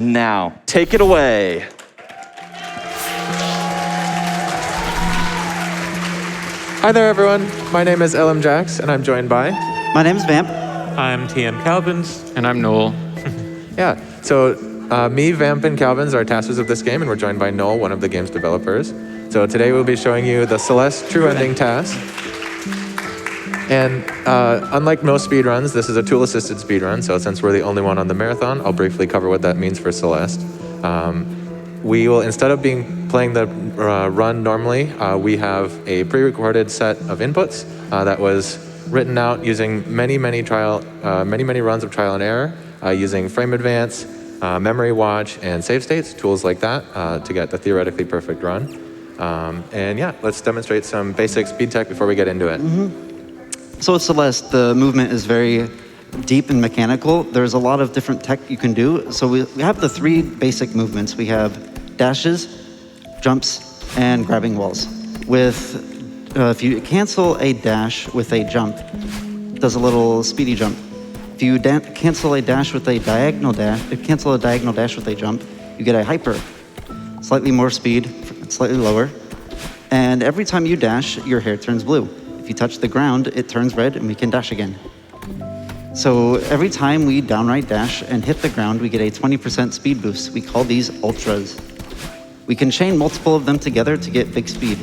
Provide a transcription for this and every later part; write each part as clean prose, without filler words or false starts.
Now, take it away. Hi there, everyone. My name is Lmjacks, and I'm joined by... My name is Vamp. I'm tmcalvins. And I'm Noel. Yeah, so me, Vamp, and Calvins are tasters of this game, and we're joined by Noel, one of the game's developers. So today we'll be showing you the Celeste True Ending TAS. And unlike most speedruns, this is a tool-assisted speedrun, so since we're the only one on the marathon, I'll briefly cover what that means for Celeste. We will, instead of playing the run normally, we have a pre-recorded set of inputs that was written out using many runs of trial and error, using frame advance, memory watch, and save states, tools like that, to get the theoretically perfect run. And yeah, let's demonstrate some basic speed tech before we get into it. So with Celeste, the movement is very deep and mechanical. There's a lot of different tech you can do. So we have the three basic movements. We have dashes, jumps, and grabbing walls. If you cancel a dash with a jump, it does a little speedy jump. If you cancel a dash with a diagonal dash, with a jump, you get a hyper. Slightly more speed, slightly lower. And every time you dash, your hair turns blue. If you touch the ground, it turns red and we can dash again. So every time we downright dash and hit the ground, we get a 20% speed boost. We call these ultras. We can chain multiple of them together to get big speed.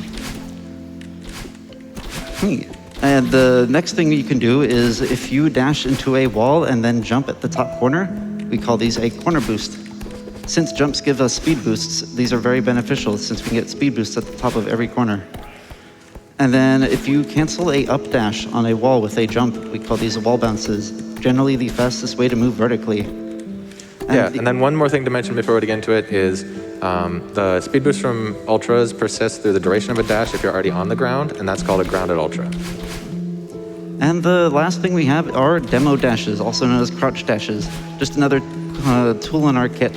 And the next thing you can do is if you dash into a wall and then jump at the top corner, we call these a corner boost. Since jumps give us speed boosts, these are very beneficial since we can get speed boosts at the top of every corner. And then if you cancel a up dash on a wall with a jump, we call these wall bounces. Generally the fastest way to move vertically. And then one more thing to mention before we get into it is the speed boost from ultras persists through the duration of a dash if you're already on the ground, and that's called a grounded ultra. And the last thing we have are demo dashes, also known as crouch dashes. Just another tool in our kit.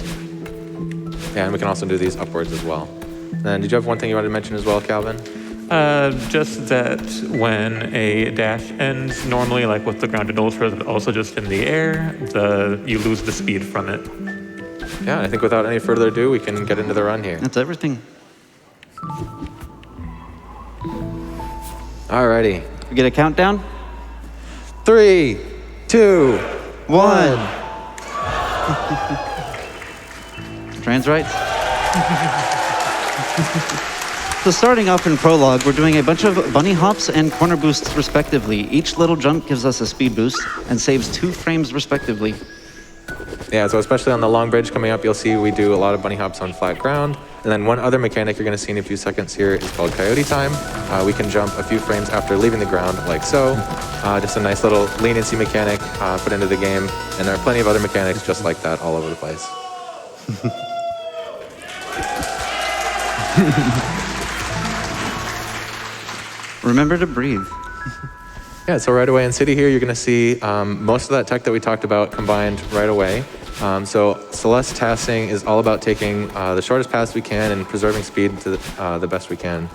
Yeah, and we can also do these upwards as well. And did you have one thing you wanted to mention as well, Calvin? Just that when a dash ends, normally like with the grounded ultras, but also just in the air, you lose the speed from it. Yeah, I think without any further ado, we can get into the run here. That's everything. Alrighty. We get a countdown? 3, 2, 1. Trans rights? So starting off in prologue, we're doing a bunch of bunny hops and corner boosts respectively. Each little jump gives us a speed boost and saves 2 frames respectively. Yeah, so especially on the long bridge coming up, you'll see we do a lot of bunny hops on flat ground. And then one other mechanic you're going to see in a few seconds here is called coyote time. We can jump a few frames after leaving the ground, like so. Just a nice little leniency mechanic put into the game. And there are plenty of other mechanics just like that all over the place. Remember to breathe. Yeah, so right away in City here, you're going to see most of that tech that we talked about combined right away. So Celeste tasking is all about taking the shortest paths we can and preserving speed to the best we can.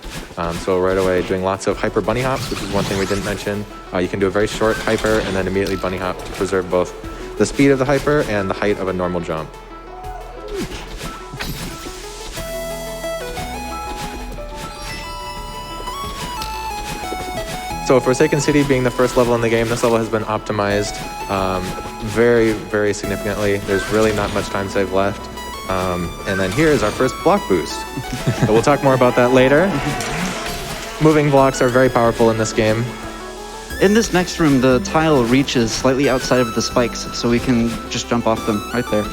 So right away, doing lots of hyper bunny hops, which is one thing we didn't mention. You can do a very short hyper and then immediately bunny hop to preserve both the speed of the hyper and the height of a normal jump. So Forsaken City being the first level in the game, this level has been optimized very, very significantly. There's really not much time save left. And then here is our first block boost. But we'll talk more about that later. Moving blocks are very powerful in this game. In this next room, the tile reaches slightly outside of the spikes, so we can just jump off them right there.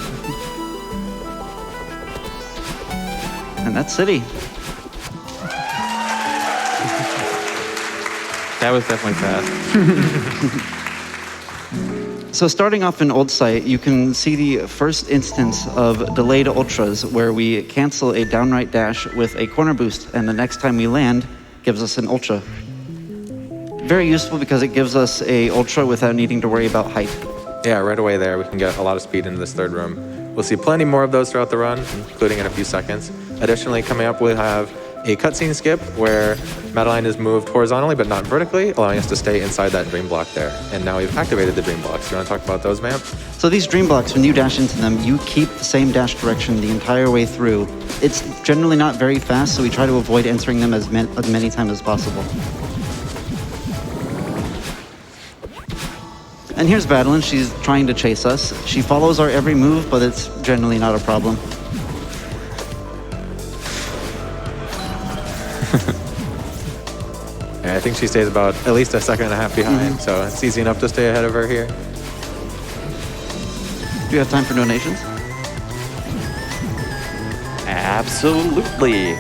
And that's City. That was definitely fast. So starting off in Old Site, you can see the first instance of delayed ultras where we cancel a downright dash with a corner boost, and the next time we land gives us an ultra. Very useful because it gives us a ultra without needing to worry about height. Yeah, right away there, we can get a lot of speed into this third room. We'll see plenty more of those throughout the run, including in a few seconds. Additionally, coming up, we'll have a cutscene skip where Madeline is moved horizontally but not vertically, allowing us to stay inside that dream block there. And now we've activated the dream blocks. You want to talk about those, Vamp? So these dream blocks, when you dash into them, you keep the same dash direction the entire way through. It's generally not very fast, so we try to avoid entering them as many times as possible. And here's Madeline. She's trying to chase us. She follows our every move, but it's generally not a problem. Yeah, I think she stays about at least a second and a half behind, so it's easy enough to stay ahead of her here. Do you have time for donations? Absolutely.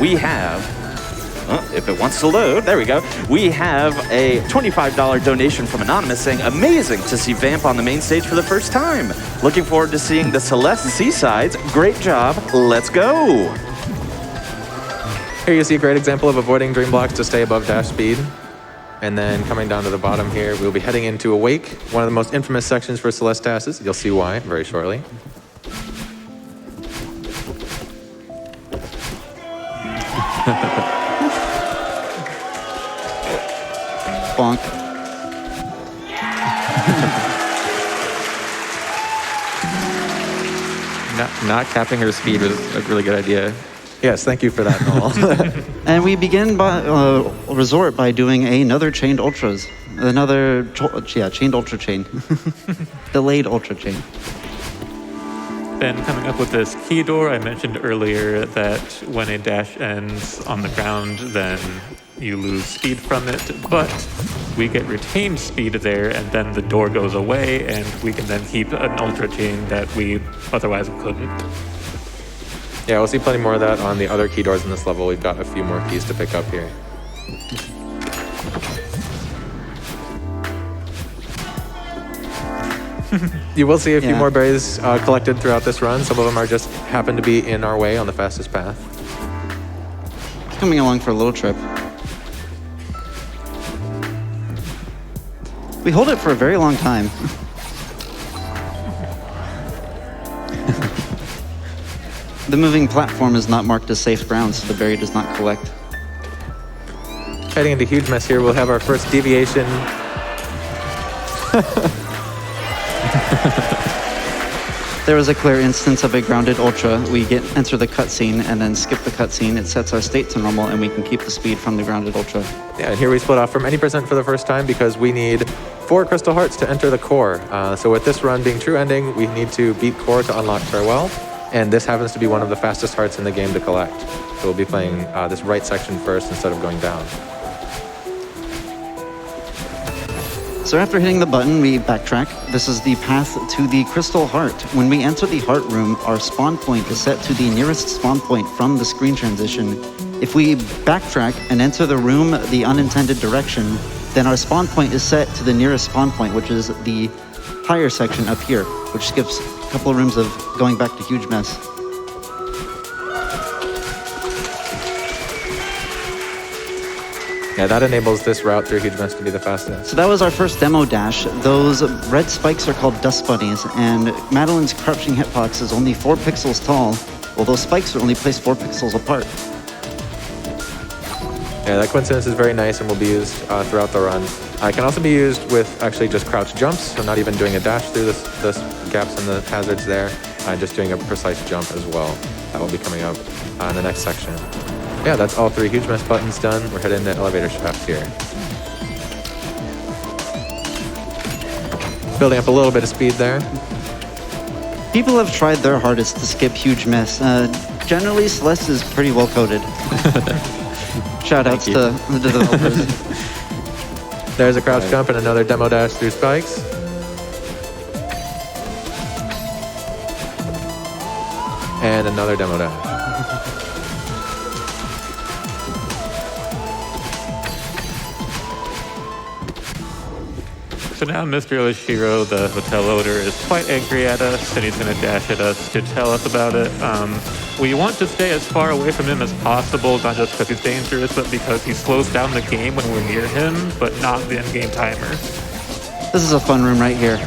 We have, if it wants to load, there we go. We have a $25 donation from Anonymous saying, amazing to see Vamp on the main stage for the first time. Looking forward to seeing the Celeste C-Sides. Great job. Let's go. Here you see a great example of avoiding dream blocks to stay above dash speed. And then coming down to the bottom here, we'll be heading into Awake, one of the most infamous sections for Celeste TASs. You'll see why very shortly. Bonk. Not capping her speed was a really good idea. Yes, thank you for that, Noel. And we begin by resort by doing another chained ultras. Another, chained ultra chain. Delayed ultra chain. Then coming up with this key door, I mentioned earlier that when a dash ends on the ground, then you lose speed from it, but we get retained speed there, and then the door goes away, and we can then keep an ultra chain that we otherwise couldn't. Yeah, we'll see plenty more of that on the other key doors in this level. We've got a few more keys to pick up here. You will see a few more berries collected throughout this run. Some of them are just happen to be in our way on the fastest path. Coming along for a little trip. We hold it for a very long time. The moving platform is not marked as safe ground, so the berry does not collect. Heading into huge mess here, we'll have our first deviation. There was a clear instance of a grounded ultra. We enter the cutscene and then skip the cutscene. It sets our state to normal, and we can keep the speed from the grounded ultra. Yeah, and here we split off from any percent for the first time because we need 4 crystal hearts to enter the core. So with this run being true ending, we need to beat core to unlock farewell. And this happens to be one of the fastest hearts in the game to collect. So we'll be playing this right section first instead of going down. So after hitting the button, we backtrack. This is the path to the crystal heart. When we enter the heart room, our spawn point is set to the nearest spawn point from the screen transition. If we backtrack and enter the room the unintended direction, then our spawn point is set to the nearest spawn point, which is the higher section up here, which skips a couple of rooms of going back to huge mess. Yeah, that enables this route through huge mess to be the fastest. So that was our first demo dash. Those red spikes are called dust bunnies, and Madeline's crouching hitbox is only 4 pixels tall, while those spikes are only placed 4 pixels apart. Yeah, that coincidence is very nice and will be used throughout the run. It can also be used with actually just crouch jumps, so not even doing a dash through this gaps and the hazards there, just doing a precise jump as well. That will be coming up in the next section. Yeah, that's all 3 huge mess buttons done. We're heading to elevator shaft here. Building up a little bit of speed there. People have tried their hardest to skip huge mess. Generally, Celeste is pretty well coded. Shoutouts to the developers. There's a crouch jump and another demo dash through spikes. And another demo dash. So now Mr. Yoshiro, the hotel owner, is quite angry at us, and he's going to dash at us to tell us about it. We want to stay as far away from him as possible, not just because he's dangerous, but because he slows down the game when we're near him, but not the in-game timer. This is a fun room right here.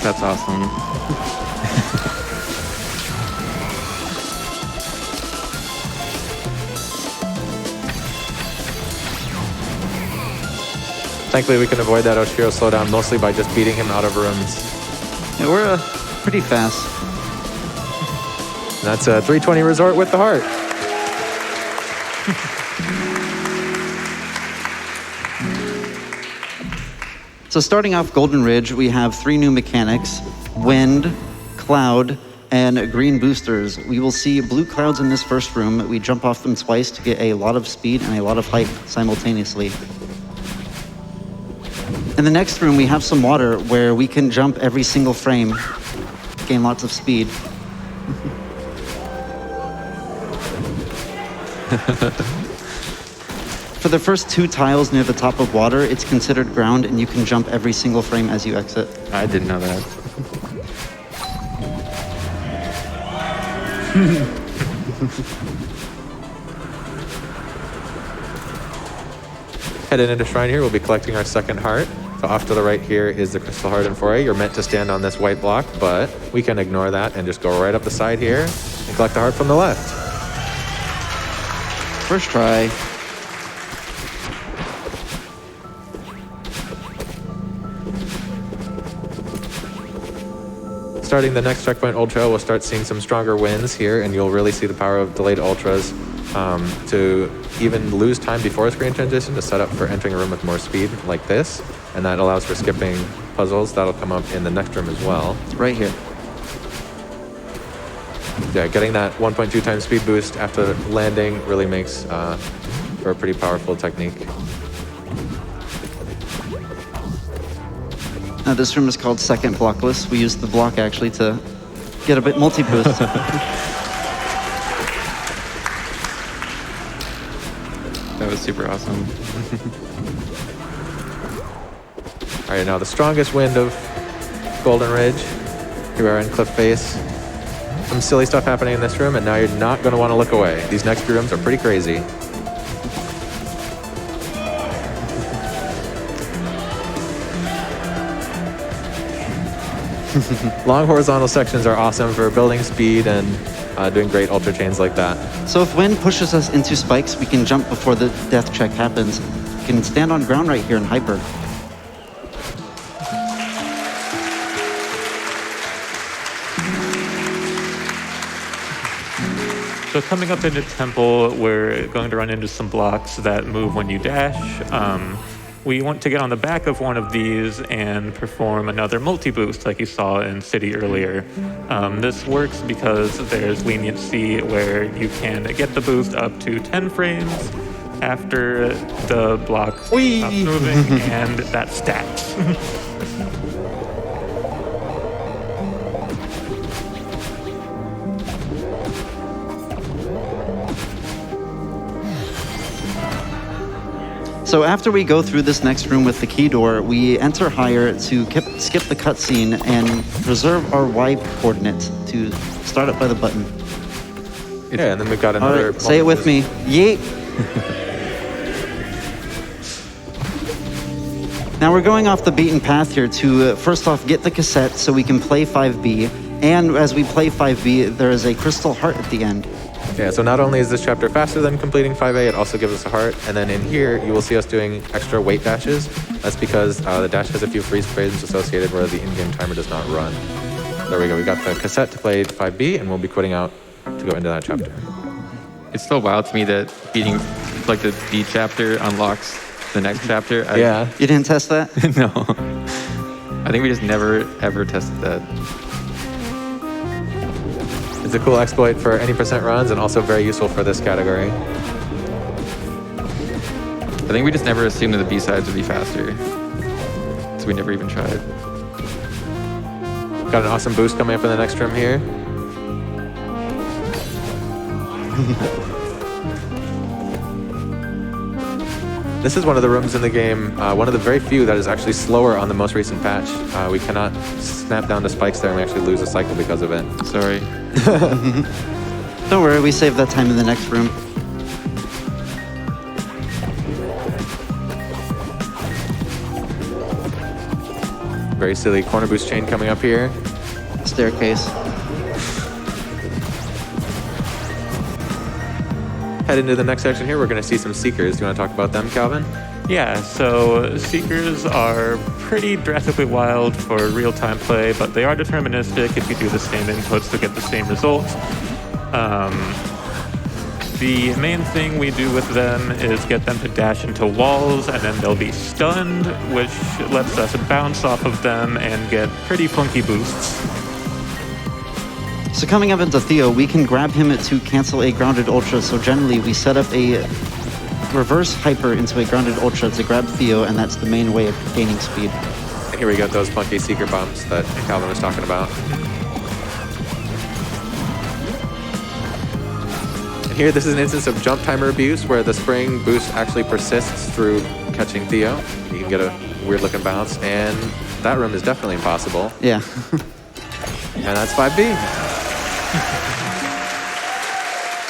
That's awesome. Thankfully, we can avoid that Oshiro slowdown mostly by just beating him out of rooms. Yeah, we're pretty fast. And that's a 320 resort with the heart. So starting off Golden Ridge, we have 3 new mechanics: wind, cloud, and green boosters. We will see blue clouds in this first room. We jump off them twice to get a lot of speed and a lot of height simultaneously. In the next room, we have some water where we can jump every single frame, gain lots of speed. For the first 2 tiles near the top of water, it's considered ground, and you can jump every single frame as you exit. I didn't know that. Heading into Shrine here, we'll be collecting our second heart. So off to the right here is the Crystal Heart in 4A. You're meant to stand on this white block, but we can ignore that and just go right up the side here and collect the heart from the left. First try. Starting the next checkpoint ultra, we'll start seeing some stronger winds here, and you'll really see the power of delayed ultras to even lose time before a screen transition to set up for entering a room with more speed like this, and that allows for skipping puzzles. That'll come up in the next room as well. Right here. Yeah, getting that 1.2 times speed boost after landing really makes for a pretty powerful technique. This room is called Second Blockless. We used the block actually to get a bit multi-boost. That was super awesome. All right, now the strongest wind of Golden Ridge. Here we are in Cliff Face. Some silly stuff happening in this room, and now you're not going to want to look away. These next few rooms are pretty crazy. Long horizontal sections are awesome for building speed and doing great ultra chains like that. So if wind pushes us into spikes, we can jump before the death check happens. We can stand on ground right here in hyper. So coming up into Temple, we're going to run into some blocks that move when you dash. We want to get on the back of one of these and perform another multi-boost like you saw in City earlier. This works because there's leniency where you can get the boost up to 10 frames after the block stops moving, and that stacks. So after we go through this next room with the key door, we enter higher to skip the cutscene and preserve our Y coordinate to start up by the button. Yeah, and then we've got All another... right, say it with me. Yeet. Now we're going off the beaten path here to first off get the cassette so we can play 5B. And as we play 5B, there is a crystal heart at the end. Yeah, so not only is this chapter faster than completing 5A, it also gives us a heart. And then in here, you will see us doing extra weight dashes. That's because the dash has a few freeze frames associated where the in-game timer does not run. There we go. We got the cassette to play 5B, and we'll be quitting out to go into that chapter. It's still wild to me that beating like the B chapter unlocks the next chapter. Yeah. You didn't test that? No. I think we just never ever tested that. It's a cool exploit for any percent runs and also very useful for this category. I think we just never assumed that the B-sides would be faster. So we never even tried. Got an awesome boost coming up in the next room here. This is one of the rooms in the game, one of the very few that is actually slower on the most recent patch. We cannot snap down to spikes there and we actually lose a cycle because of it. Sorry. Don't worry, we save that time in the next room. Very silly corner boost chain coming up here. Staircase. Head into the next section here, we're going to see some Seekers. Do you want to talk about them, Calvin? Yeah, so Seekers are pretty drastically wild for real-time play, but they are deterministic. If you do the same inputs, to get the same results. The main thing we do with them is get them to dash into walls, and then they'll be stunned, which lets us bounce off of them and get pretty funky boosts. So coming up into Theo, we can grab him to cancel a grounded ultra. So generally, we set up a reverse hyper into a grounded ultra to grab Theo, and that's the main way of gaining speed. And here we got those funky Seeker bumps that Calvin was talking about. Here, this is an instance of jump timer abuse where the spring boost actually persists through catching Theo. You can get a weird looking bounce, and that room is definitely impossible. Yeah. And that's 5B.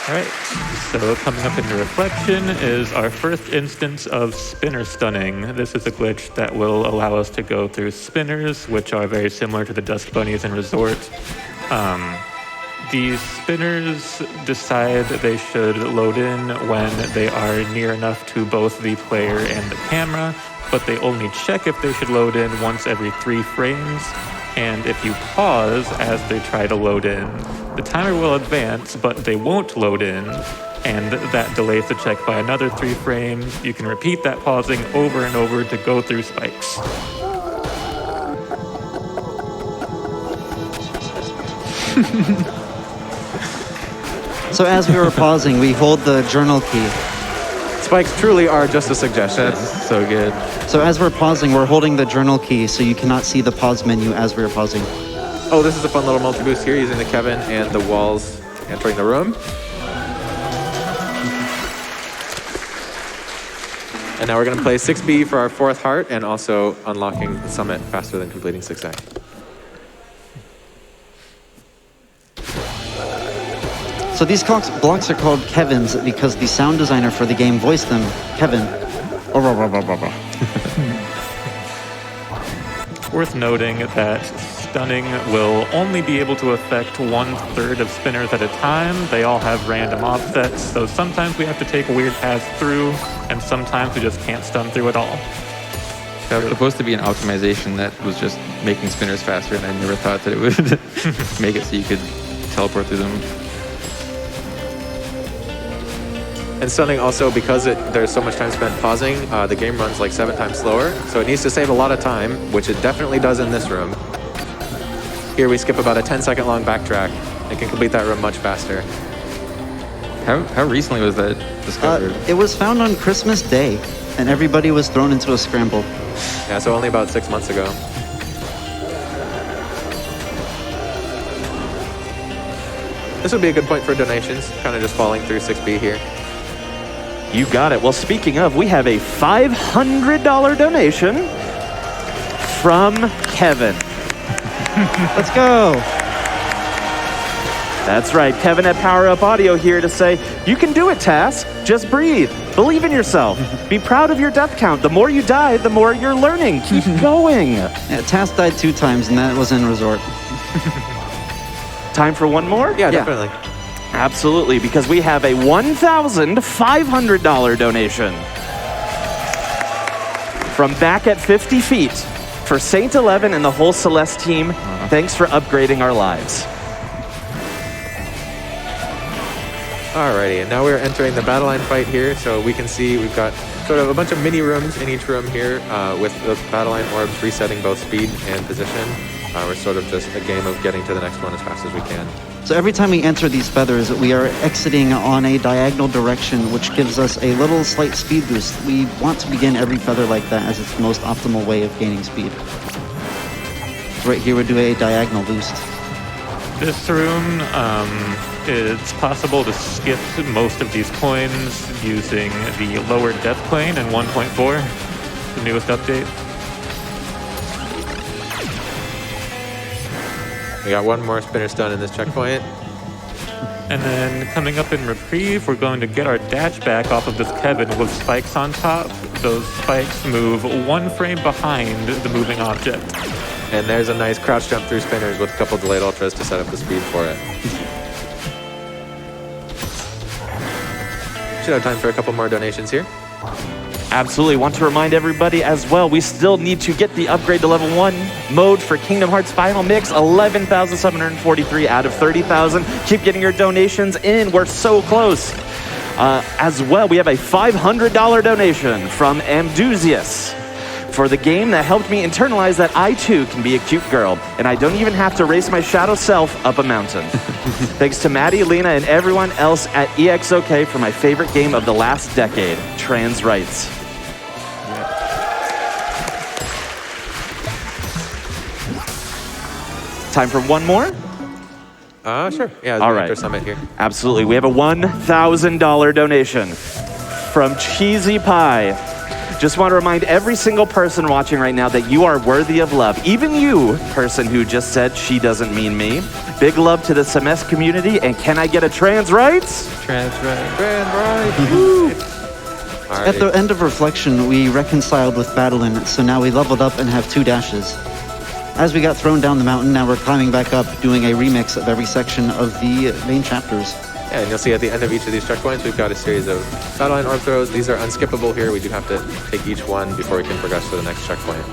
All right, so coming up into Reflection is our first instance of spinner stunning. This is a glitch that will allow us to go through spinners, which are very similar to the Dusk Bunnies in Resort. The spinners decide they should load in when they are near enough to both the player and the camera, but they only check if they should load in once every 3 frames. And if you pause as they try to load in, the timer will advance, but they won't load in, and that delays the check by another 3 frames. You can repeat that pausing over and over to go through spikes. So as we were pausing, we hold the journal key. Spikes truly are just a suggestion. That's so good. So as we're pausing, we're holding the journal key, so you cannot see the pause menu as we're pausing. Oh, this is a fun little multi-boost here using the Kevin and the walls entering the room. And now we're going to play 6B for our 4th heart and also unlocking the summit faster than completing 6A. So these blocks are called Kevins because the sound designer for the game voiced them, Kevin. Worth noting that stunning will only be able to affect 1/3 of spinners at a time. They all have random offsets, so sometimes we have to take weird paths through, and sometimes we just can't stun through at all. That was supposed to be an optimization that was just making spinners faster, and I never thought that it would make it so you could teleport through them. And stunning also, because there's so much time spent pausing, the game runs like 7 times slower, so it needs to save a lot of time, which it definitely does in this room. Here we skip about a 10-second long backtrack and can complete that room much faster. How recently was that discovered? It was found on Christmas Day, and everybody was thrown into a scramble. Yeah, so only about 6 months ago. This would be a good point for donations, kind of just falling through 6B here. You got it. Well, speaking of, we have a $500 donation from Kevin. Let's go. That's right. Kevin at Power Up Audio here to say, you can do it, TAS. Just breathe. Believe in yourself. Be proud of your death count. The more you die, the more you're learning. Keep going. Yeah, TAS died 2 times, and that was in Resort. Time for one more? Yeah, definitely. Absolutely, because we have a $1,500 donation from Back at 50 Feet for Saint 11 and the whole Celeste team. Thanks for upgrading our lives. Alrighty, and now we're entering the battle line fight here, so we can see we've got sort of a bunch of mini rooms in each room here with the battle line orbs resetting both speed and position. We're sort of just a game of getting to the next one as fast as we can. So every time we enter these feathers, we are exiting on a diagonal direction, which gives us a little slight speed boost. We want to begin every feather like that as it's the most optimal way of gaining speed. Right here, we're doing a diagonal boost. This room, it's possible to skip most of these coins using the lower depth plane in 1.4, the newest update. We got one more spinner stun in this checkpoint. And then coming up in Reprieve, we're going to get our dash back off of this Kevin with spikes on top. Those spikes move 1 frame behind the moving object. And there's a nice crouch jump through spinners with a couple delayed ultras to set up the speed for it. Should have time for a couple more donations here. Absolutely. Want to remind everybody as well, we still need to get the upgrade to level 1 mode for Kingdom Hearts Final Mix. 11,743 out of 30,000. Keep getting your donations in. We're so close. As well, we have a $500 donation from Amduzius for the game that helped me internalize that I too can be a cute girl, and I don't even have to race my shadow self up a mountain. Thanks to Maddie, Lena, and everyone else at EXOK for my favorite game of the last decade, Trans Rights. Time for one more? Sure. Yeah, All right. After Summit here. Absolutely. We have a $1,000 donation from Cheesy Pie. Just want to remind every single person watching right now that you are worthy of love. Even you, person who just said she doesn't mean me. Big love to the Celeste community, and can I get a trans rights? Trans right. At the end of Reflection, we reconciled with Battlein, so now we leveled up and have 2 dashes. As we got thrown down the mountain, now we're climbing back up, doing a remix of every section of the main chapters. Yeah, and you'll see at the end of each of these checkpoints, we've got a series of battle line orb throws. These are unskippable here. We do have to take each one before we can progress to the next checkpoint.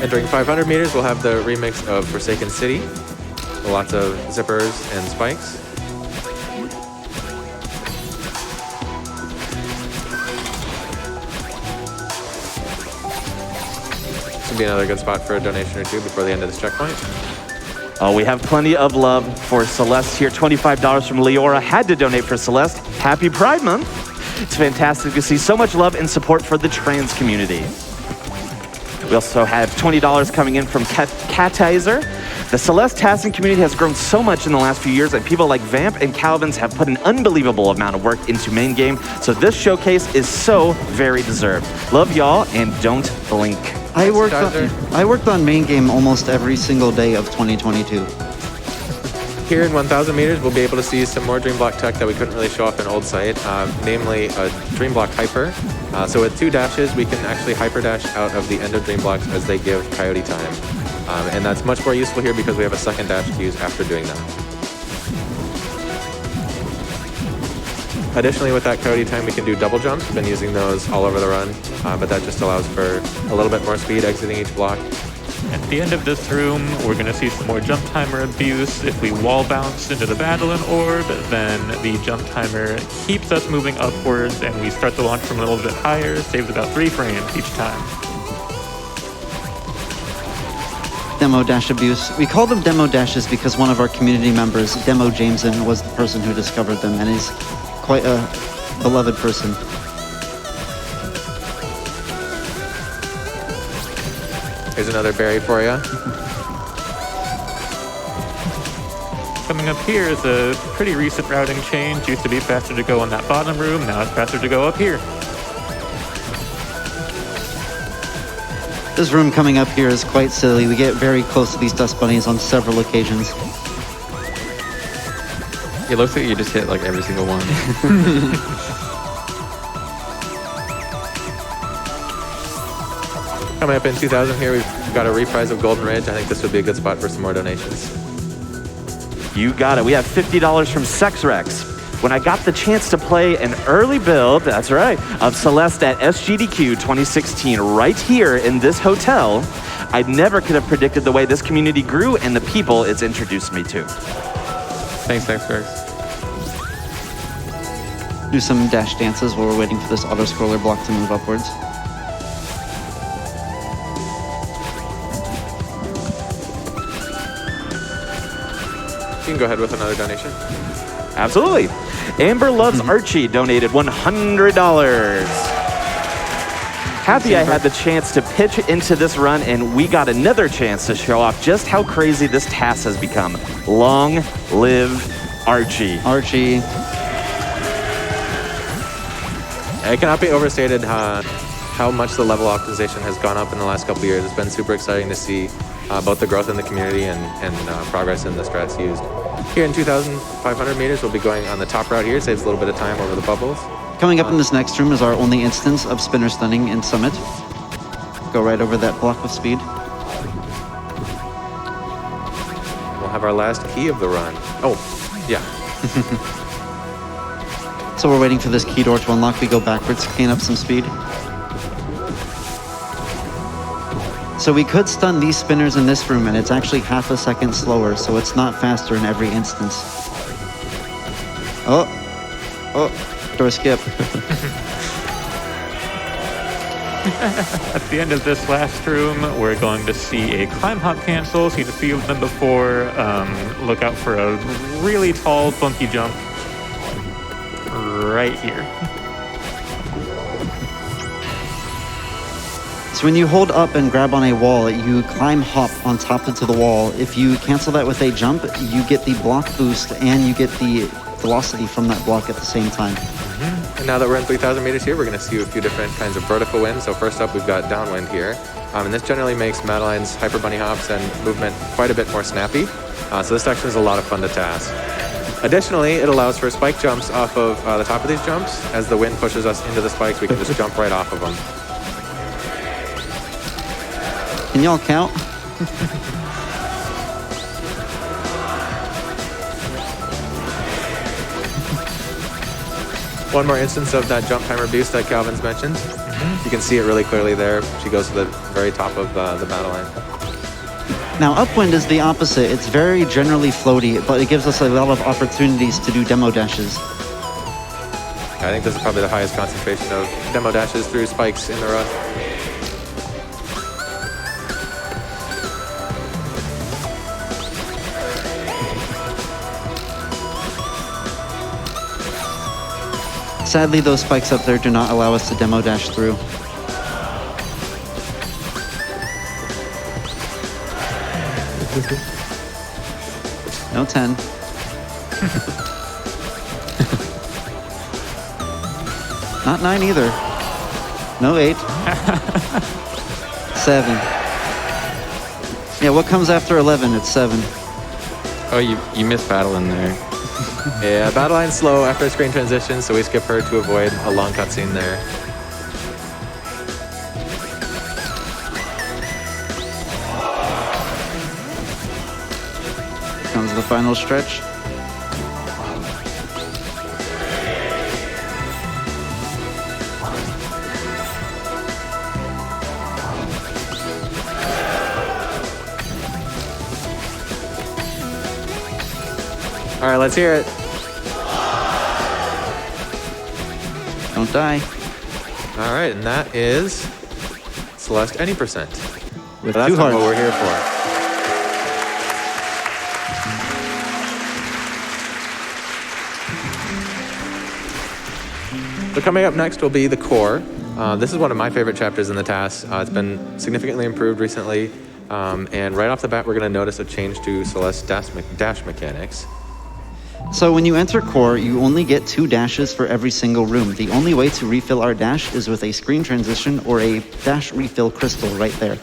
Entering 500 meters, we'll have the remix of Forsaken City. Lots of zippers and spikes. This would be another good spot for a donation or two before the end of this checkpoint. Oh, we have plenty of love for Celeste here. $25 from Leora had to donate for Celeste. Happy Pride Month. It's fantastic to see so much love and support for the trans community. We also have $20 coming in from Catizer. The Celeste tasking community has grown so much in the last few years, and people like Vamp and Calvins have put an unbelievable amount of work into main game. So this showcase is so very deserved. Love y'all, and don't blink. I worked on main game almost every single day of 2022. Here in 1,000 meters, we'll be able to see some more Dream Block tech that we couldn't really show off in Old Site, namely a Dream Block Hyper. So with 2 dashes, we can actually Hyper Dash out of the end of Dream Blocks as they give Coyote time. And that's much more useful here because we have a second dash to use after doing that. Additionally, with that Coyote time, we can do double jumps. We've been using those all over the run, but that just allows for a little bit more speed exiting each block. At the end of this room, we're going to see some more jump timer abuse. If we wall bounce into the Battlein orb, then the jump timer keeps us moving upwards, and we start the launch from a little bit higher, saves about 3 frames each time. Demo dash abuse. We call them demo dashes because one of our community members, Demo Jameson, was the person who discovered them and is quite a beloved person. Here's another berry for you. Coming up here is a pretty recent routing change. Used to be faster to go in that bottom room, now it's faster to go up here. This room coming up here is quite silly. We get very close to these dust bunnies on several occasions. It looks like you just hit like every single one. Coming up in 2,000 here, we've got a reprise of Golden Ridge. I think this would be a good spot for some more donations. You got it. We have $50 from SexRex. When I got the chance to play an early build, that's right, of Celeste at SGDQ 2016 right here in this hotel, I never could have predicted the way this community grew and the people it's introduced me to. Thanks, Xbox. Do some dash dances while we're waiting for this auto-scroller block to move upwards. You can go ahead with another donation. Absolutely. Amber Loves Archie donated $100. Happy I had the chance to pitch into this run, and we got another chance to show off just how crazy this task has become. Long live Archie. Archie. It cannot be overstated how much the level optimization has gone up in the last couple of years. It's been super exciting to see both the growth in the community and progress in the strats used. Here in 2,500 meters, we'll be going on the top route here. Saves a little bit of time over the bubbles. Coming up in this next room is our only instance of spinner stunning in Summit. Go right over that block of speed. We'll have our last key of the run. Oh, yeah. So we're waiting for this key door to unlock. We go backwards to gain up some speed. So we could stun these spinners in this room, and it's actually half a second slower, so it's not faster in every instance. Oh, door skip. At the end of this last room, we're going to see a climb hop cancel. Seen a few of them before. Look out for a really tall, funky jump right here. So when you hold up and grab on a wall, you climb hop on top into the wall. If you cancel that with a jump, you get the block boost and you get the velocity from that block at the same time. And now that we're in 3,000 meters here, we're going to see a few different kinds of vertical wind. So first up, we've got downwind here. And this generally makes Madeline's hyper bunny hops and movement quite a bit more snappy. So this section is a lot of fun to TAS. Additionally, it allows for spike jumps off of the top of these jumps. As the wind pushes us into the spikes, we can just jump right off of them. Can y'all count? One more instance of that jump timer boost that Calvin's mentioned. You can see it really clearly there. She goes to the very top of the battle line. Now, upwind is the opposite. It's very generally floaty, but it gives us a lot of opportunities to do demo dashes. I think this is probably the highest concentration of demo dashes through spikes in the run. Sadly, those spikes up there do not allow us to demo dash through. No 10. Not 9 either. No 8. 7. Yeah, what comes after 11? It's 7. Oh, you missed battle in there. Yeah, battle line's slow after a screen transition, so we skip her to avoid a long cutscene there. Comes the final stretch. All right, let's hear it. Don't die. All right, and that is Celeste any percent. With So that's 2 not hearts. what we're here for. So coming up next will be the core. This is one of my favorite chapters in the TAS. It's been significantly improved recently. And right off the bat, we're going to notice a change to Celeste's dash mechanics. So when you enter core, you only get 2 dashes for every single room. The only way to refill our dash is with a screen transition or a dash refill crystal right there.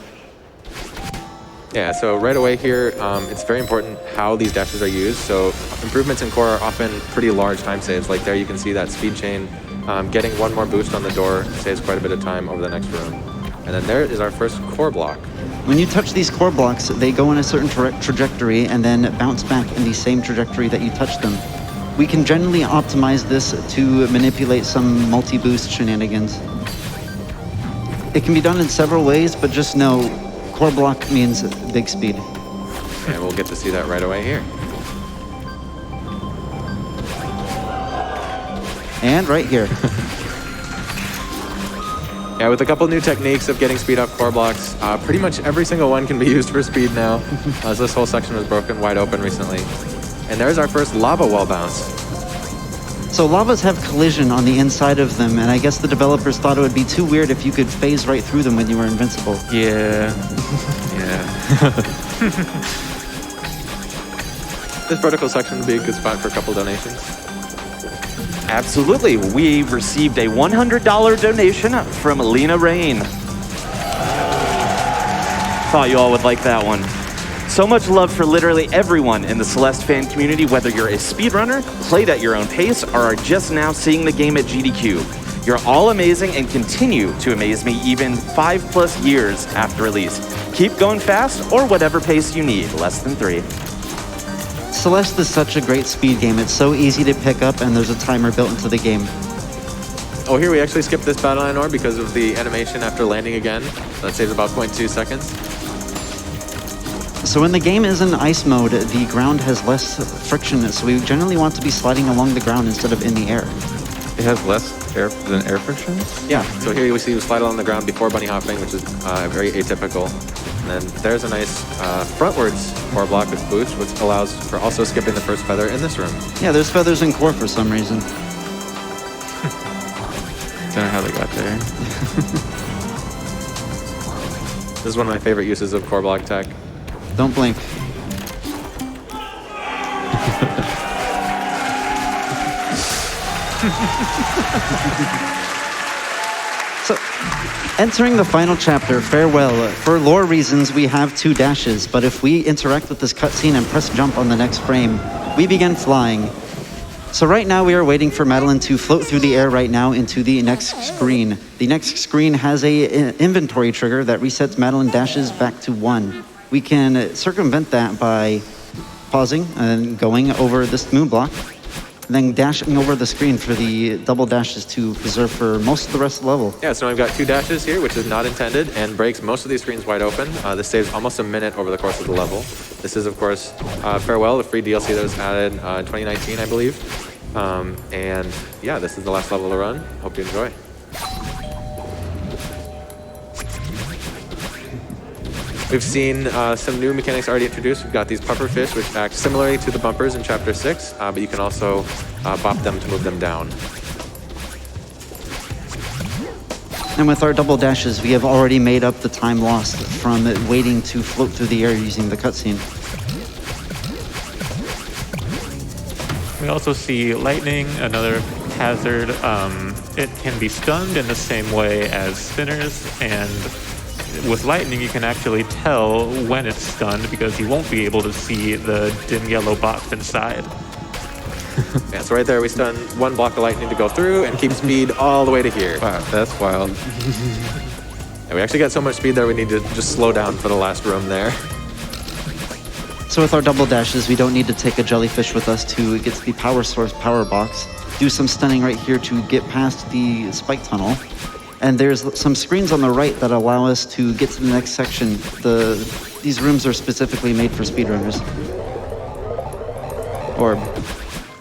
Yeah, so right away here, it's very important how these dashes are used. So improvements in core are often pretty large time saves. Like there you can see that speed chain. Getting one more boost on the door saves quite a bit of time over the next room. And then there is our first core block. When you touch these core blocks, they go in a certain trajectory and then bounce back in the same trajectory that you touched them. We can generally optimize this to manipulate some multi-boost shenanigans. It can be done in several ways, but just know core block means big speed. And we'll get to see that right away here. And right here. Yeah, with a couple new techniques of getting speed up core blocks, pretty much every single one can be used for speed now, as this whole section was broken wide open recently. And there's our first lava wall bounce. So lavas have collision on the inside of them, and I guess the developers thought it would be too weird if you could phase right through them when you were invincible. Yeah. Yeah. This vertical section would be a good spot for a couple donations. Absolutely. We received a $100 donation from Lena Rain. Thought you all would like that one. So much love for literally everyone in the Celeste fan community, whether you're a speedrunner, played at your own pace, or are just now seeing the game at GDQ. You're all amazing and continue to amaze me even 5+ years after release. Keep going fast or whatever pace you need, less than 3. Celeste is such a great speed game. It's so easy to pick up, and there's a timer built into the game. Oh, here we actually skipped this battle line ore because of the animation after landing again. That saves about 0.2 seconds. So when the game is in ice mode, the ground has less friction, so we generally want to be sliding along the ground instead of in the air. It has less air than air friction? Yeah, so here we see you slide along the ground before bunny hopping, which is very atypical. And then there's a nice frontwards core block with boots, which allows for also skipping the first feather in this room. Yeah, there's feathers in core for some reason. Don't know how they got there. This is one of my favorite uses of core block tech. Don't blink. So, entering the final chapter, farewell. For lore reasons, we have 2 dashes, but if we interact with this cutscene and press jump on the next frame, we begin flying. So right now we are waiting for Madeline to float through the air right now into the next screen. The next screen has an inventory trigger that resets Madeline dashes back to 1. We can circumvent that by pausing and going over this moon block, then dashing over the screen for the double dashes to preserve for most of the rest of the level. Yeah, so I've got 2 dashes here, which is not intended, and breaks most of these screens wide open. This saves almost a minute over the course of the level. This is, of course, Farewell, the free DLC that was added in 2019, I believe. And yeah, this is the last level to run. Hope you enjoy. We've seen some new mechanics already introduced. We've got these puffer fish, which act similarly to the bumpers in Chapter 6, but you can also bop them to move them down. And with our double dashes, we have already made up the time lost from waiting to float through the air using the cutscene. We also see lightning, another hazard. It can be stunned in the same way as spinners, and with lightning you can actually tell when it's stunned because you won't be able to see the dim yellow box inside. Yeah, so right there we stun 1 block of lightning to go through and keep speed all the way to here. Wow, that's wild. And we actually got so much speed there we need to just slow down for the last room there. So with our double dashes, we don't need to take a jellyfish with us to get to the power source power box. Do some stunning right here to get past the spike tunnel. And there's some screens on the right that allow us to get to the next section. These rooms are specifically made for speedrunners. Orb.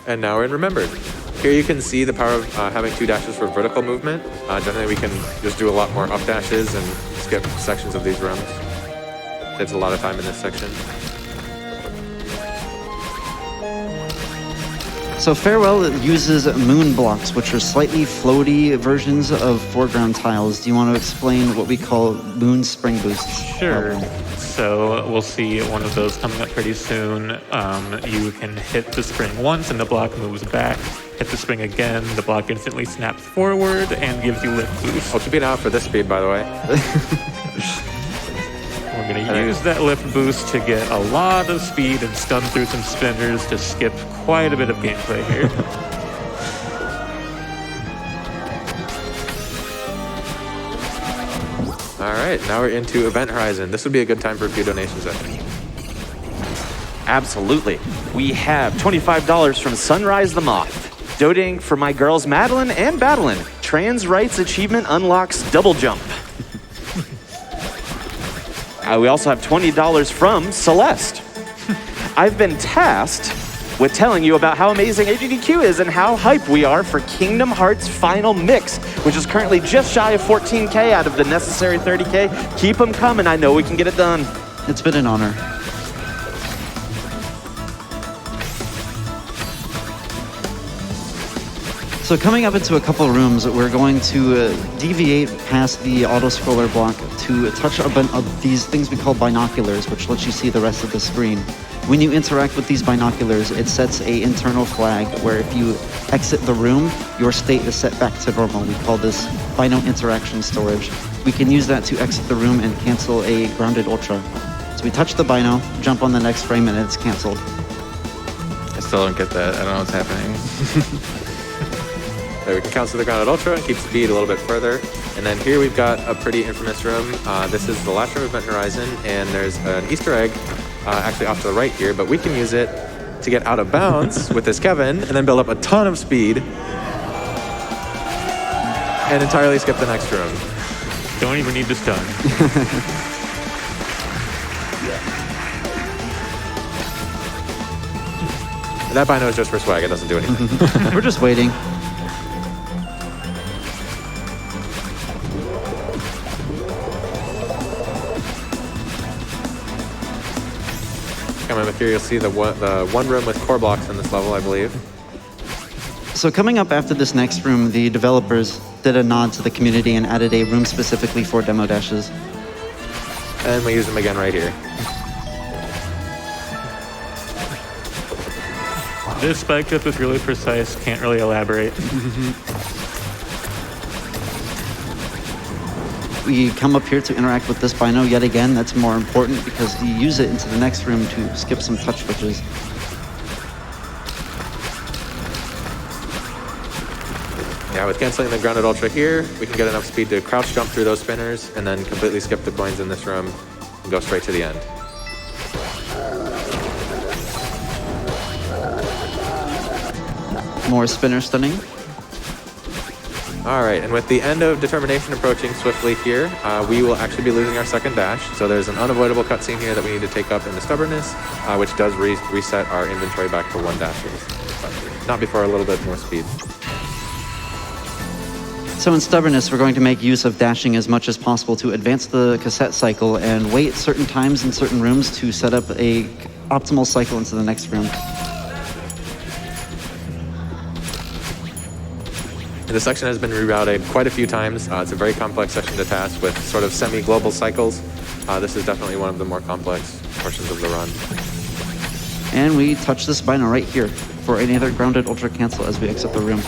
And now we're in Remembered. Here you can see the power of having 2 dashes for vertical movement. Generally we can just do a lot more up dashes and skip sections of these rooms. Saves a lot of time in this section. So Farewell uses moon blocks, which are slightly floaty versions of foreground tiles. Do you want to explain what we call moon spring boosts? Sure. So we'll see one of those coming up pretty soon. You can hit the spring once and the block moves back. Hit the spring again, the block instantly snaps forward and gives you lift boost. Oh, keep an eye out for this speed, by the way. We're going to use that lift boost to get a lot of speed and stun through some spinners to skip quite a bit of gameplay here. All right, now we're into Event Horizon. This would be a good time for a few donations, I think. Absolutely. We have $25 from Sunrise the Moth. Donating for my girls Madeline and Badeline. Trans rights achievement unlocks double jump. We also have $20 from Celeste. I've been tasked with telling you about how amazing AGDQ is and how hype we are for Kingdom Hearts Final Mix, which is currently just shy of 14K out of the necessary 30K. Keep them coming. I know we can get it done. It's been an honor. So coming up into a couple of rooms, we're going to deviate past the auto-scroller block to touch these things we call binoculars, which lets you see the rest of the screen. When you interact with these binoculars, it sets an internal flag where if you exit the room, your state is set back to normal. We call this bino interaction storage. We can use that to exit the room and cancel a grounded ultra. So we touch the bino, jump on the next frame, and it's canceled. I still don't get that. I don't know what's happening. There we can cancel the grounded ultra and keep speed a little bit further. And then here we've got a pretty infamous room. This is the last room of Event Horizon, and there's an Easter egg actually off to the right here, but we can use it to get out of bounds with this Kevin, and then build up a ton of speed, and entirely skip the next room. Don't even need to stun. That Bino is just for swag, it doesn't do anything. We're just waiting. Coming up here, you'll see the one room with core blocks in this level, I believe. So coming up after this next room, the developers did a nod to the community and added a room specifically for demo dashes. And we use them again right here. This spike up is really precise, can't really elaborate. We come up here to interact with this Bino yet again. That's more important because you use it into the next room to skip some touch switches. Yeah, with canceling the grounded ultra here, we can get enough speed to crouch jump through those spinners and then completely skip the coins in this room and go straight to the end. More spinner stunning. All right, and with the end of determination approaching swiftly here, we will actually be losing our second dash. So there's an unavoidable cutscene here that we need to take up into stubbornness, which does reset our inventory back to 1 dashes. But not before a little bit more speed. So in stubbornness, we're going to make use of dashing as much as possible to advance the cassette cycle and wait certain times in certain rooms to set up a optimal cycle into the next room. This section has been rerouted quite a few times. It's a very complex section to task with sort of semi-global cycles. This is definitely one of the more complex portions of the run. And we touch this Bino right here for any other grounded ultra cancel as we exit the room.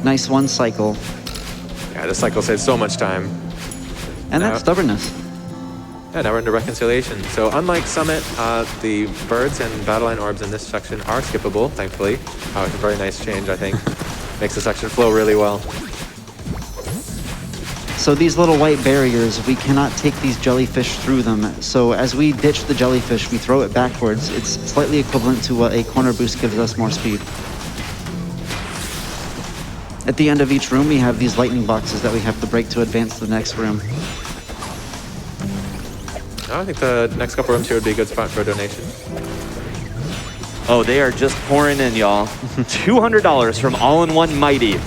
Nice 1 cycle. Yeah, this cycle saves so much time. And that's stubbornness. Yeah, now we're into reconciliation. So unlike Summit, the birds and battle line orbs in this section are skippable, thankfully. It's a very nice change, I think. Makes the section flow really well. So these little white barriers, we cannot take these jellyfish through them. So as we ditch the jellyfish, we throw it backwards. It's slightly equivalent to what a corner boost gives us more speed. At the end of each room, we have these lightning boxes that we have to break to advance to the next room. I think the next couple rooms here would be a good spot for a donation. Oh, they are just pouring in, y'all. $200 from All-in-One Mighty.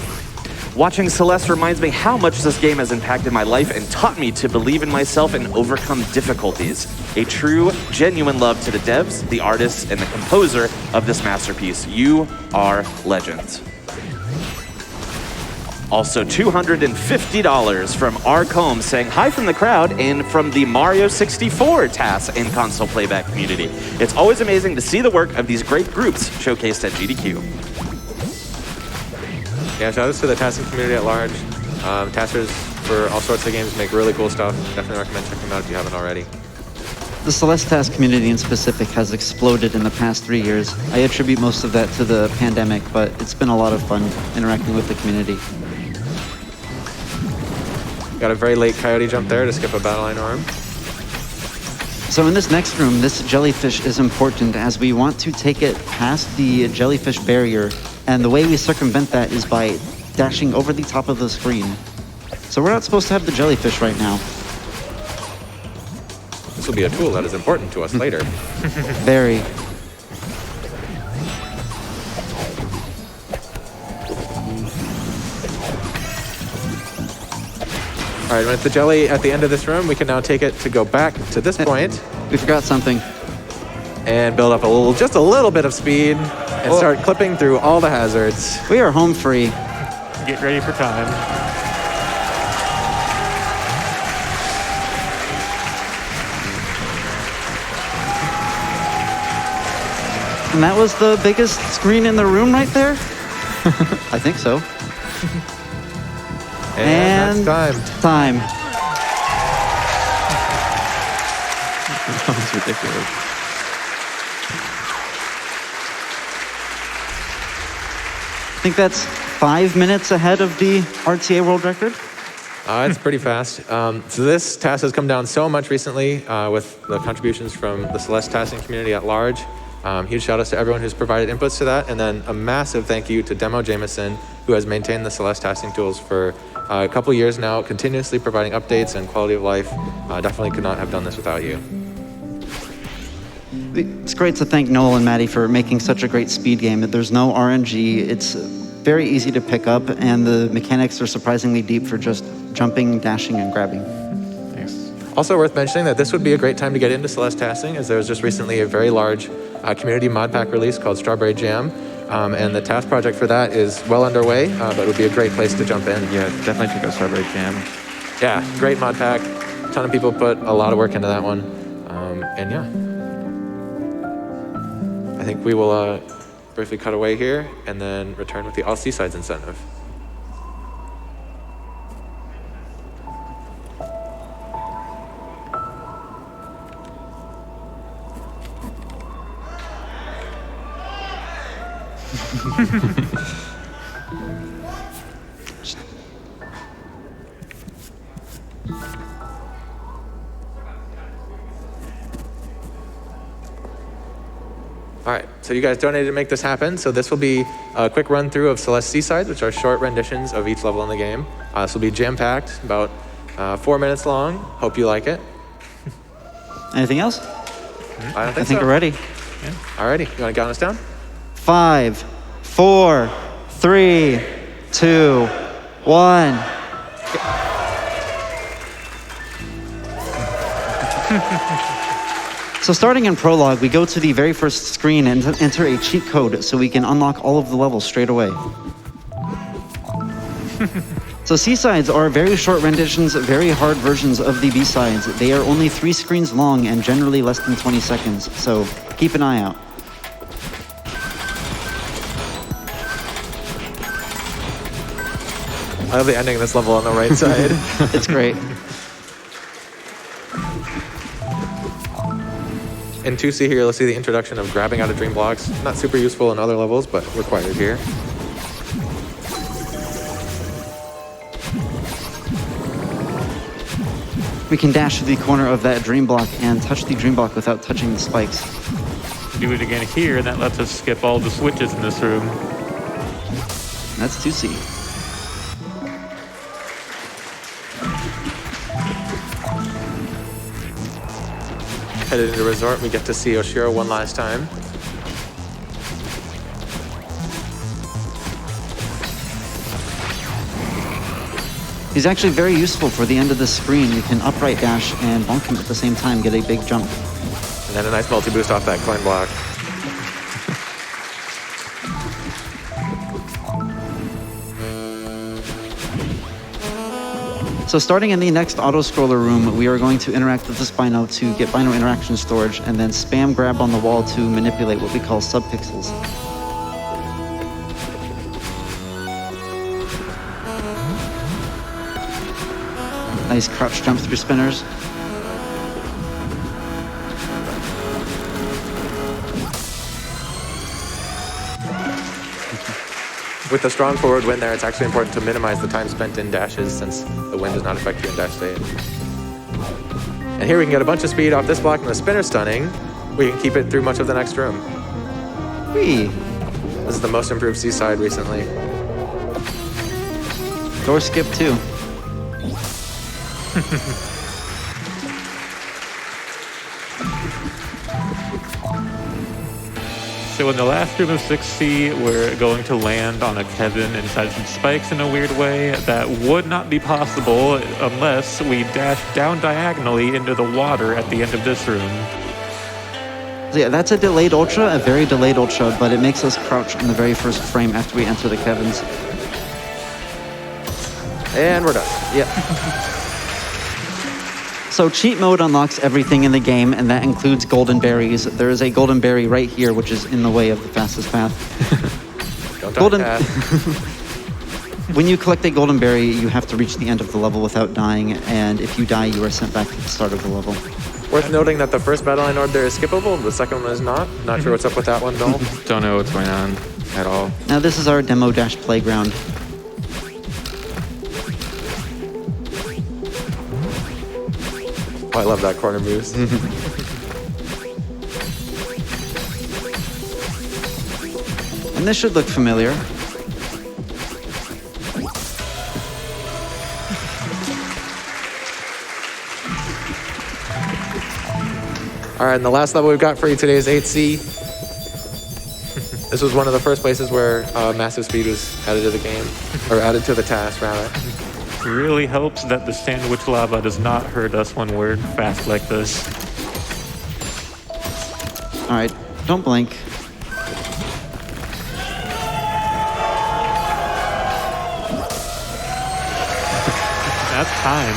Watching Celeste reminds me how much this game has impacted my life and taught me to believe in myself and overcome difficulties. A true, genuine love to the devs, the artists, and the composer of this masterpiece. You are legends. Also, $250 from R. Combs saying hi from the crowd and from the Mario 64 TAS and console playback community. It's always amazing to see the work of these great groups showcased at GDQ. Yeah, shout outs to the tasking community at large. Tasters for all sorts of games make really cool stuff. Definitely recommend checking them out if you haven't already. The Celeste TAS community in specific has exploded in the past 3 years. I attribute most of that to the pandemic, but it's been a lot of fun interacting with the community. Got a very late coyote jump there to skip a battle line orb. So in this next room, this jellyfish is important as we want to take it past the jellyfish barrier, and the way we circumvent that is by dashing over the top of the screen. So we're not supposed to have the jellyfish right now. This will be a tool that is important to us later. Very. All right, with the jelly at the end of this room, we can now take it to go back to this point. We forgot something. And build up just a little bit of speed and start clipping through all the hazards. We are home free. Get ready for time. And that was the biggest screen in the room right there? I think so. And that's time. That was ridiculous. I think that's 5 minutes ahead of the RTA world record. It's pretty fast. So this TAS has come down so much recently with the contributions from the Celeste TASing community at large. Huge shout outs to everyone who's provided inputs to that. And then a massive thank you to Demo Jameson, who has maintained the Celeste TASing tools for a couple years now, continuously providing updates and quality of life. Definitely could not have done this without you. It's great to thank Noel and Maddie for making such a great speed game. There's no RNG. It's very easy to pick up, and the mechanics are surprisingly deep for just jumping, dashing, and grabbing. Thanks. Also worth mentioning that this would be a great time to get into Celeste TASing, as there was just recently a very large community mod pack release called Strawberry Jam. And the TAS project for that is well underway, but it would be a great place to jump in. Yeah, definitely check out Strawberry Jam. Yeah, great mod pack. A ton of people put a lot of work into that one. And yeah. I think we will briefly cut away here and then return with the all C-Sides incentive. All right, so you guys donated to make this happen. So this will be a quick run through of Celeste C-Sides, which are short renditions of each level in the game. This will be jam-packed, about 4 minutes long. Hope you like it. Anything else? I don't think so. I think we're ready. All righty, you want to count us down? 5, 4, 3, 2, 1. So starting in Prologue, we go to the very first screen and enter a cheat code so we can unlock all of the levels straight away. So C-Sides are very short renditions, very hard versions of the B-Sides. They are only 3 screens long and generally less than 20 seconds, so keep an eye out. I love the ending of this level on the right side. It's great. In 2C here, you'll see the introduction of grabbing out of dream blocks. Not super useful in other levels, but required here. We can dash to the corner of that dream block and touch the dream block without touching the spikes. Do it again here, and that lets us skip all the switches in this room. That's 2C. Headed into Resort, we get to see Oshiro one last time. He's actually very useful for the end of the screen. You can upright dash and bonk him at the same time, get a big jump. And then a nice multi-boost off that coin block. So starting in the next auto-scroller room, we are going to interact with this Bino to get Bino interaction storage, and then spam grab on the wall to manipulate what we call subpixels. Nice crouch jump through spinners. With a strong forward wind there, it's actually important to minimize the time spent in dashes since the wind does not affect you in dash state. And here we can get a bunch of speed off this block and the spinner stunning. We can keep it through much of the next room. Whee! This is the most improved C-Side recently. Door skip too. So in the last room of 6C, we're going to land on a Kevin inside some spikes in a weird way. That would not be possible unless we dash down diagonally into the water at the end of this room. So yeah, that's a delayed ultra, a very delayed ultra, but it makes us crouch in the very first frame after we enter the Kevins. And we're done. Yep. So cheat mode unlocks everything in the game, and that includes golden berries. There is a golden berry right here, which is in the way of the fastest path. Don't die, Golden. Pat. When you collect a golden berry, you have to reach the end of the level without dying, and if you die, you are sent back to the start of the level. Worth noting that the first battle line orb there is skippable, the second one is not. Not sure what's up with that one, Noel. Don't know what's going on at all. Now this is our demo dash playground. Oh, I love that corner boost. And this should look familiar. All right, and the last level we've got for you today is 8C. This was one of the first places where massive speed was added to the game, or added to the task, rather. Really helps that the sandwich lava does not hurt us when we're fast like this. All right, don't blink. That's time.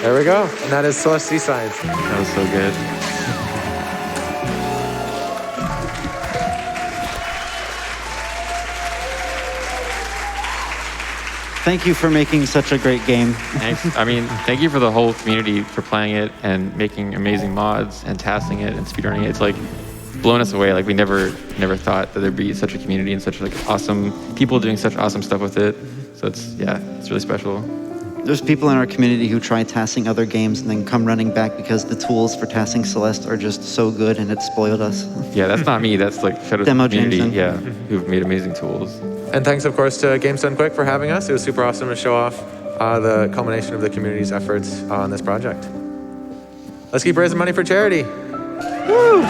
There we go, and that is Celeste C-Sides. That was so good. Thank you for making such a great game. Thanks. I mean, thank you for the whole community for playing it and making amazing mods and tasking it and speedrunning it. It's like blown us away. Like we never thought that there'd be such a community and such like awesome people doing such awesome stuff with it. So it's really special. There's people in our community who try tasking other games and then come running back because the tools for tasking Celeste are just so good and it spoiled us. Yeah, that's not me. That's like Shadow's Demo community. Jameson. Yeah, who've made amazing tools. And thanks, of course, to Games Done Quick for having us. It was super awesome to show off the culmination of the community's efforts on this project. Let's keep raising money for charity. Woo!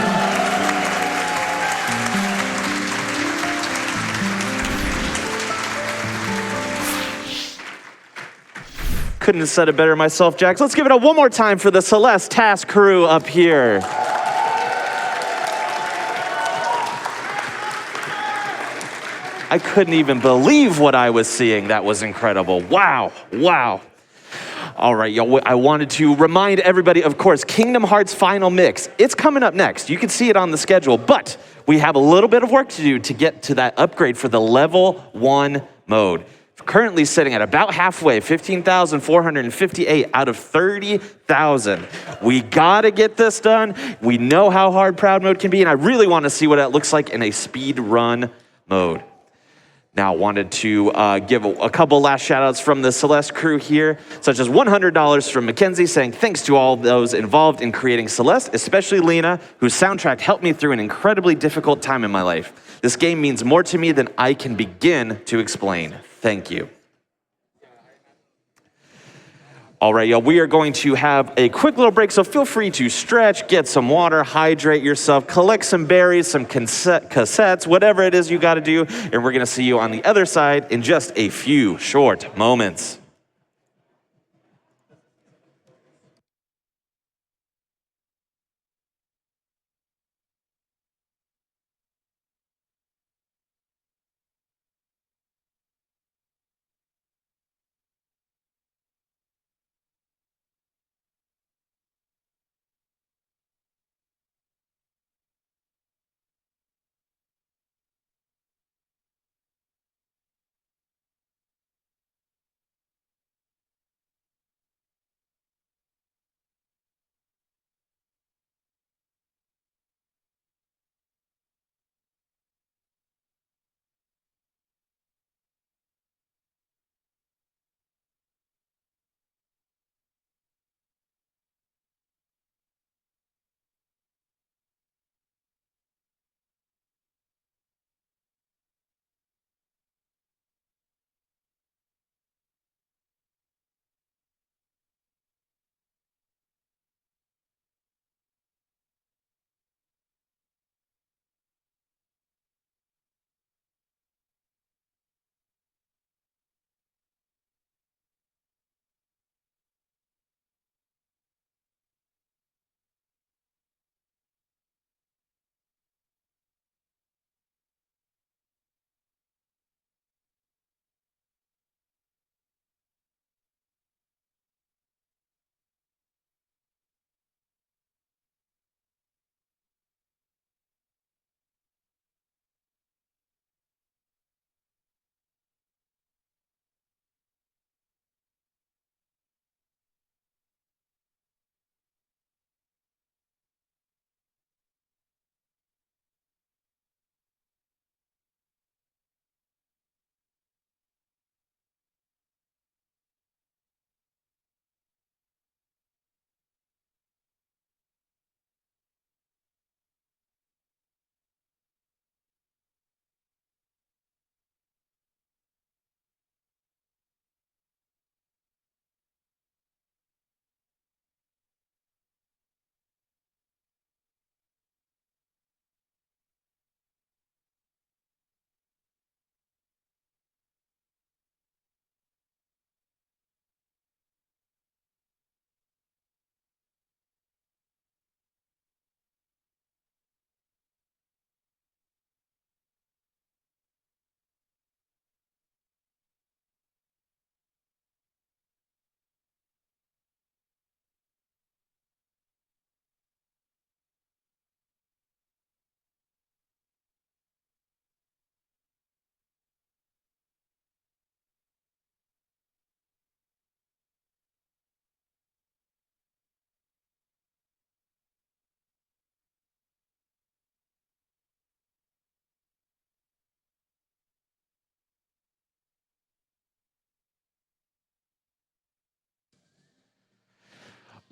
Couldn't have said it better myself, Jax. Let's give it up one more time for the Celeste task crew up here. I couldn't even believe what I was seeing. That was incredible. Wow, wow. All right, y'all, I wanted to remind everybody, of course, Kingdom Hearts Final Mix. It's coming up next. You can see it on the schedule, but we have a little bit of work to do to get to that upgrade for the level 1 mode. Currently sitting at about halfway, 15,458 out of 30,000. We gotta get this done. We know how hard Proud Mode can be, and I really want to see what it looks like in a speed run mode. Now, wanted to give a couple last shout outs from the Celeste crew here, such as $100 from Mackenzie saying thanks to all those involved in creating Celeste, especially Lena, whose soundtrack helped me through an incredibly difficult time in my life. This game means more to me than I can begin to explain. Thank you. All right, y'all, we are going to have a quick little break, so feel free to stretch, get some water, hydrate yourself, collect some berries, some cassettes, whatever it is you got to do, and we're going to see you on the other side in just a few short moments.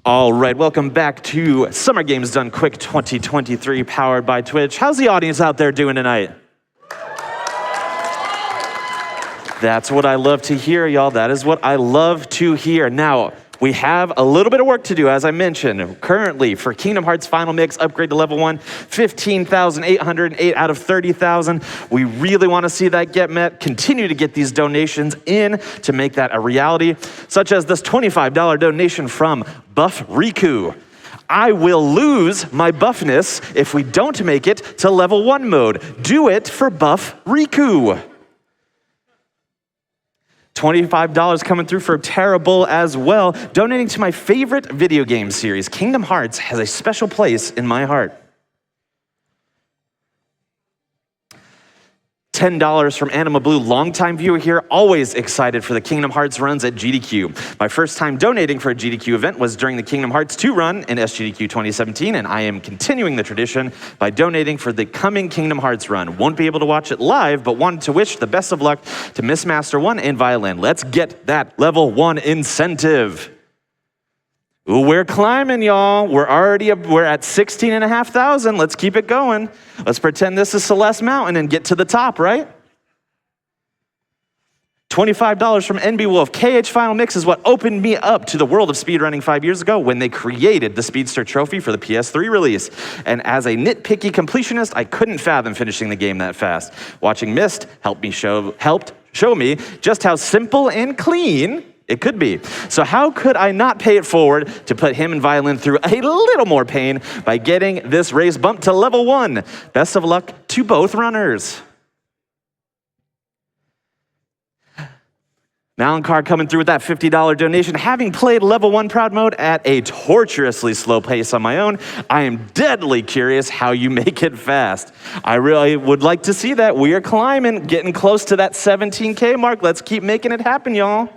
All right, welcome back to Summer Games Done Quick 2023, powered by Twitch. How's the audience out there doing tonight? That's what I love to hear, y'all. That is what I love to hear. Now, we have a little bit of work to do, as I mentioned. Currently, for Kingdom Hearts Final Mix, upgrade to level 1, 15,808 out of 30,000. We really want to see that get met. Continue to get these donations in to make that a reality, such as this $25 donation from Buff Riku. I will lose my buffness if we don't make it to level 1 mode. Do it for Buff Riku. $25 coming through for Terrible as well. Donating to my favorite video game series, Kingdom Hearts, has a special place in my heart. $10 from Anima Blue, longtime viewer here, always excited for the Kingdom Hearts runs at GDQ. My first time donating for a GDQ event was during the Kingdom Hearts 2 run in SGDQ 2017, and I am continuing the tradition by donating for the coming Kingdom Hearts run. Won't be able to watch it live, but wanted to wish the best of luck to Miss Master 1 and Violin. Let's get that level 1 incentive. Ooh, we're climbing, y'all. We're at 16,500. Let's keep it going. Let's pretend this is Celeste Mountain and get to the top, right? $25 from NB Wolf. KH Final Mix is what opened me up to the world of speedrunning 5 years ago when they created the Speedster Trophy for the PS3 release. And as a nitpicky completionist, I couldn't fathom finishing the game that fast. Watching Myst helped show me just how simple and clean it could be. So how could I not pay it forward to put him and Violin through a little more pain by getting this race bumped to level 1? Best of luck to both runners. Malankar coming through with that $50 donation. Having played level 1 proud mode at a torturously slow pace on my own, I am deadly curious how you make it fast. I really would like to see that. We are climbing, getting close to that 17K mark. Let's keep making it happen, y'all.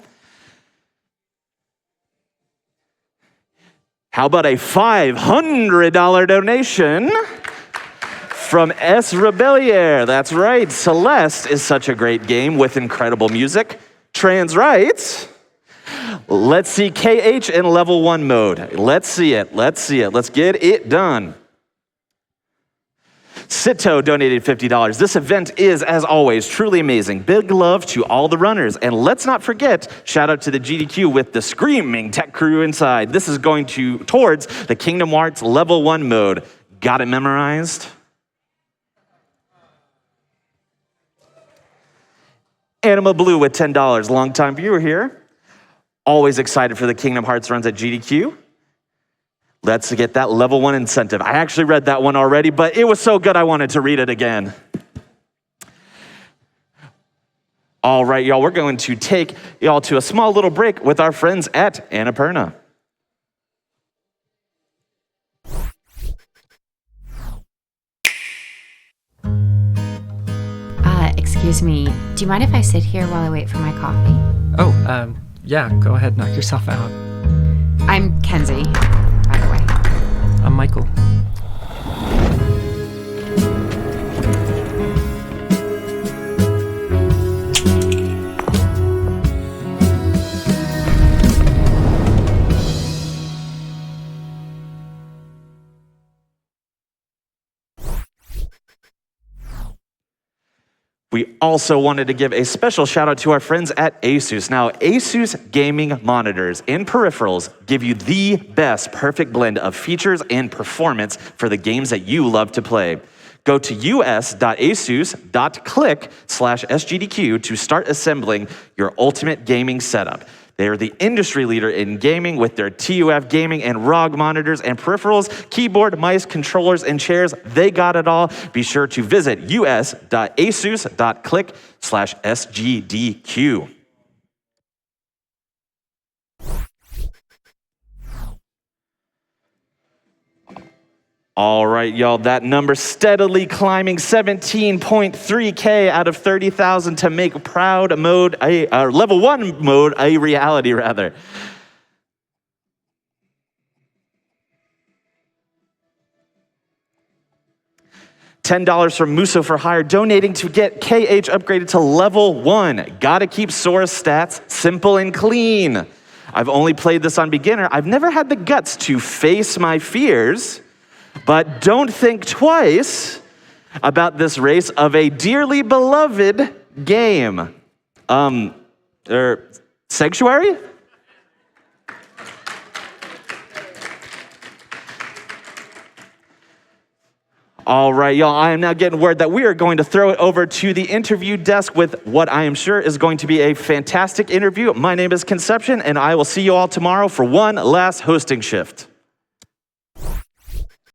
How about a $500 donation from S. Rebellier? That's right, Celeste is such a great game with incredible music. Trans rights. Let's see KH in level 1 mode. Let's see it. Let's get it done. Sito donated $50. This event is, as always, truly amazing. Big love to all the runners. And let's not forget, shout out to the GDQ with the screaming tech crew inside. This is going towards the Kingdom Hearts level 1 mode. Got it memorized? Anima Blue with $10, longtime viewer here. Always excited for the Kingdom Hearts runs at GDQ. Let's get that level 1 incentive. I actually read that one already, but it was so good I wanted to read it again. All right, y'all, we're going to take y'all to a small little break with our friends at Annapurna. Excuse me, do you mind if I sit here while I wait for my coffee? Oh, yeah, go ahead, knock yourself out. I'm Kenzie, by the way. I'm Michael. We also wanted to give a special shout out to our friends at Asus. Now, Asus gaming monitors and peripherals give you the best perfect blend of features and performance for the games that you love to play. Go to us.asus.click/SGDQ to start assembling your ultimate gaming setup. They are the industry leader in gaming with their TUF gaming and ROG monitors and peripherals, keyboard, mice, controllers, and chairs. They got it all. Be sure to visit us.asus.click/SGDQ. All right, y'all, that number steadily climbing 17.3K out of 30,000 to make proud mode, level 1 mode, a reality rather. $10 from Muso for Hire, donating to get KH upgraded to level 1. Gotta keep Sora's stats simple and clean. I've only played this on beginner. I've never had the guts to face my fears, but don't think twice about this race of a dearly beloved game. Sanctuary? All right, y'all, I am now getting word that we are going to throw it over to the interview desk with what I am sure is going to be a fantastic interview. My name is Conception, and I will see you all tomorrow for one last hosting shift.